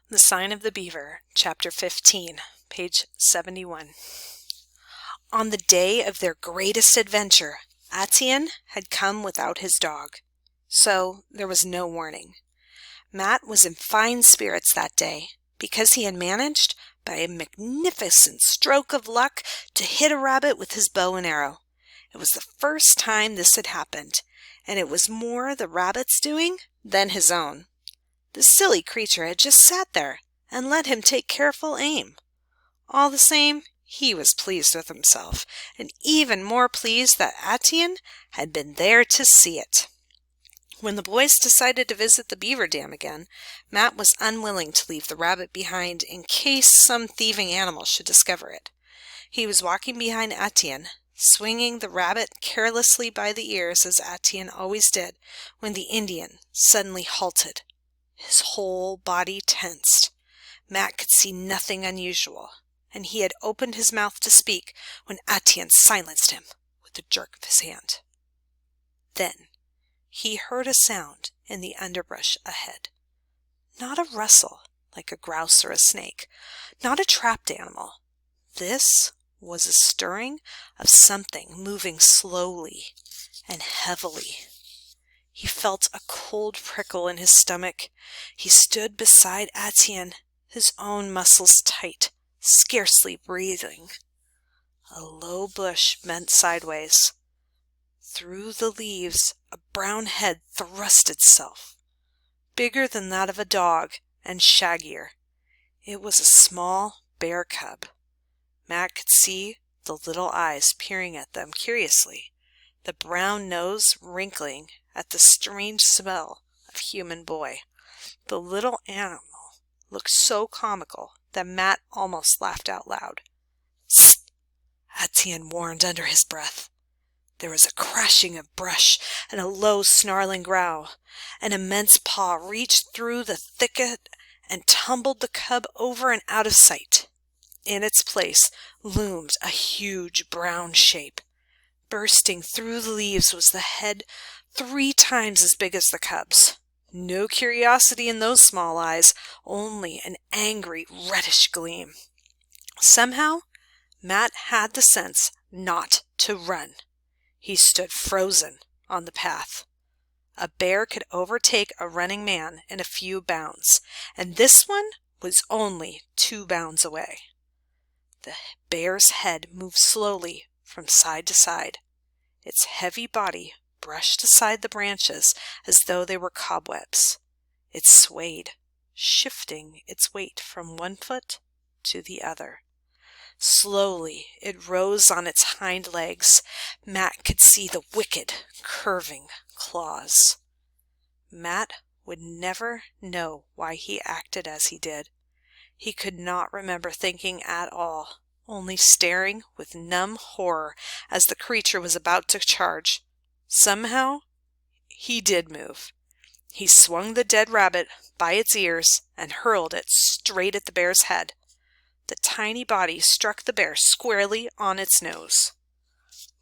The Sign of the Beaver, Chapter 15, page 71. On the day of their greatest adventure, Atian had come without his dog, so there was no warning. Matt was in fine spirits that day, because he had managed, by a magnificent stroke of luck, to hit a rabbit with his bow and arrow. It was the first time this had happened, and it was more the rabbit's doing than his own. The silly creature had just sat there and let him take careful aim. All the same, he was pleased with himself, and even more pleased that Atian had been there to see it. When the boys decided to visit the beaver dam again, Matt was unwilling to leave the rabbit behind in case some thieving animal should discover it. He was walking behind Atian, swinging the rabbit carelessly by the ears as Atian always did, when the Indian suddenly halted. His whole body tensed. Matt could see nothing unusual, and he had opened his mouth to speak when Atian silenced him with a jerk of his hand. Then he heard a sound in the underbrush ahead. Not a rustle like a grouse or a snake, not a trapped animal. This was a stirring of something moving slowly and heavily. He felt a cold prickle in his stomach. He stood beside Atian, his own muscles tight, scarcely breathing. A low bush bent sideways. Through the leaves, a brown head thrust itself, bigger than that of a dog and shaggier. It was a small bear cub. Matt could see the little eyes peering at them curiously, the brown nose wrinkling at the strange smell of human boy. The little animal looked so comical that Matt almost laughed out loud. "Psst!" Atian warned under his breath. There was a crashing of brush and a low snarling growl. An immense paw reached through the thicket and tumbled the cub over and out of sight. In its place loomed a huge brown shape. Bursting through the leaves was the head 3 times as big as the cub's. No curiosity in those small eyes, only an angry reddish gleam. Somehow, Matt had the sense not to run. He stood frozen on the path. A bear could overtake a running man in a few bounds, and this one was only 2 bounds away. The bear's head moved slowly from side to side. Its heavy body brushed aside the branches as though they were cobwebs. It swayed, shifting its weight from one foot to the other. Slowly it rose on its hind legs. Matt could see the wicked, curving claws. Matt would never know why he acted as he did. He could not remember thinking at all, only staring with numb horror as the creature was about to charge. Somehow, he did move. He swung the dead rabbit by its ears and hurled it straight at the bear's head. The tiny body struck the bear squarely on its nose.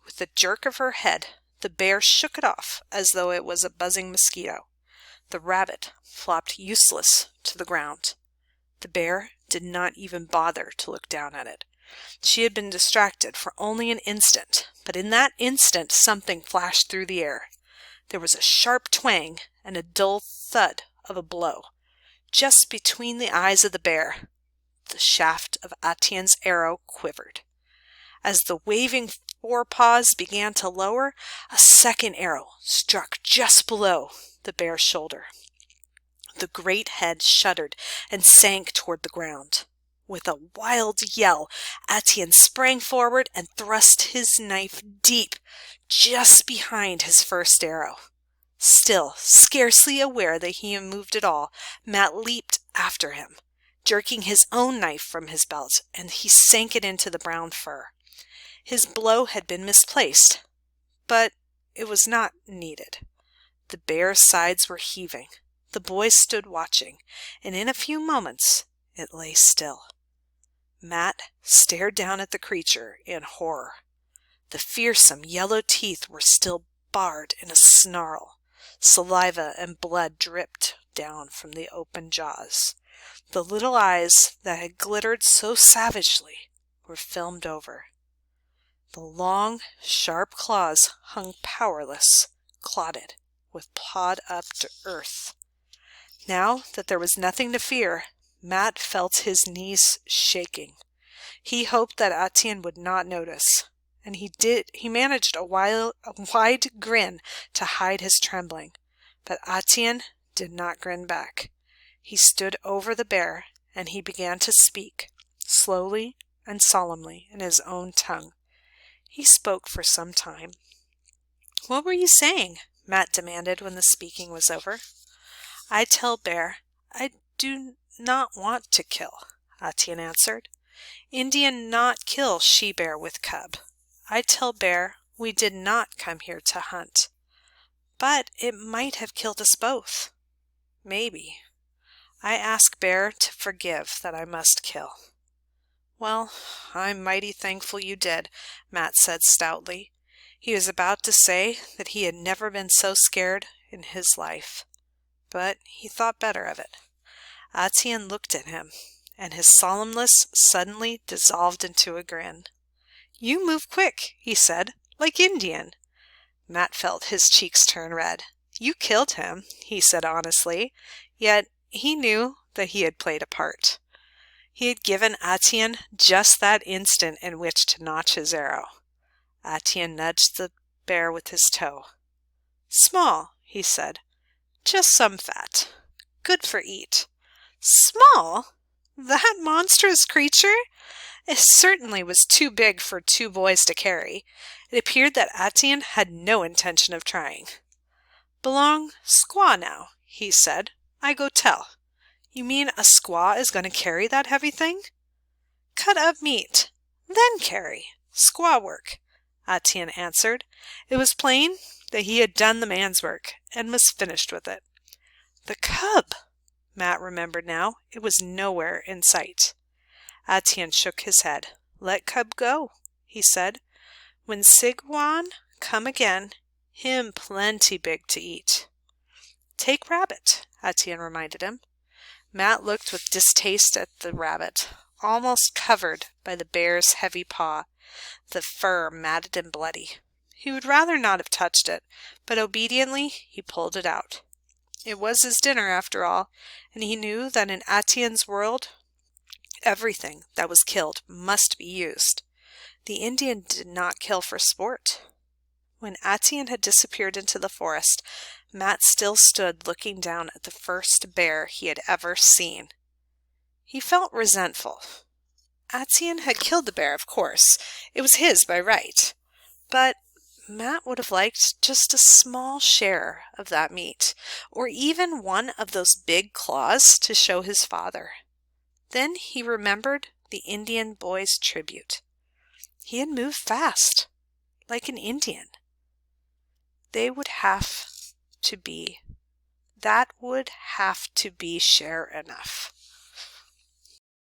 With a jerk of her head, the bear shook it off as though it was a buzzing mosquito. The rabbit flopped useless to the ground. The bear did not even bother to look down at it. She had been distracted for only an instant, but in that instant something flashed through the air. There was a sharp twang and a dull thud of a blow. Just between the eyes of the bear, the shaft of Atian's arrow quivered. As the waving forepaws began to lower, a second arrow struck just below the bear's shoulder. The great head shuddered and sank toward the ground. With a wild yell, Atian sprang forward and thrust his knife deep, just behind his first arrow. Still, scarcely aware that he had moved at all, Matt leaped after him, jerking his own knife from his belt, and he sank it into the brown fur. His blow had been misplaced, but it was not needed. The bear's sides were heaving. The boys stood watching, and in a few moments it lay still. Matt stared down at the creature in horror. The fearsome yellow teeth were still bared in a snarl. Saliva and blood dripped down from the open jaws. The little eyes that had glittered so savagely were filmed over. The long, sharp claws hung powerless, clotted, with pawed up to earth. Now that there was nothing to fear, Matt felt his knees shaking. He hoped that Etienne would not notice, and he did. He managed a wide grin to hide his trembling, but Etienne did not grin back. He stood over the bear, and he began to speak, slowly and solemnly, in his own tongue. He spoke for some time. "What were you saying?" Matt demanded when the speaking was over. "I tell bear, I do not want to kill," Etienne answered. "Indian not kill she-bear with cub. I tell bear we did not come here to hunt. But it might have killed us both. Maybe. I ask bear to forgive that I must kill." "Well, I'm mighty thankful you did," Matt said stoutly. He was about to say that he had never been so scared in his life, but he thought better of it. Etienne looked at him, and his solemnness suddenly dissolved into a grin. "You move quick," he said, "like Indian." Matt felt his cheeks turn red. "You killed him," he said honestly, yet he knew that he had played a part. He had given Etienne just that instant in which to notch his arrow. Etienne nudged the bear with his toe. "Small," he said, "just some fat. Good for eat." Small? That monstrous creature? It certainly was too big for two boys to carry. It appeared that Etienne had no intention of trying. "Belong squaw now," he said. "I go tell." "You mean a squaw is going to carry that heavy thing?" "Cut up meat, then carry. Squaw work," Etienne answered. It was plain that he had done the man's work and was finished with it. The cub! Matt remembered now. It was nowhere in sight. Etienne shook his head. "Let cub go," he said. "When Sigwan come again, him plenty big to eat." "Take rabbit," Etienne reminded him. Matt looked with distaste at the rabbit, almost covered by the bear's heavy paw, the fur matted and bloody. He would rather not have touched it, but obediently he pulled it out. It was his dinner, after all, and he knew that in Etienne's world, everything that was killed must be used. The Indian did not kill for sport. When Etienne had disappeared into the forest, Matt still stood looking down at the first bear he had ever seen. He felt resentful. Etienne had killed the bear, of course. It was his by right. But Matt would have liked just a small share of that meat, or even one of those big claws to show his father. Then he remembered the Indian boy's tribute. He had moved fast, like an Indian. That would have to be share enough.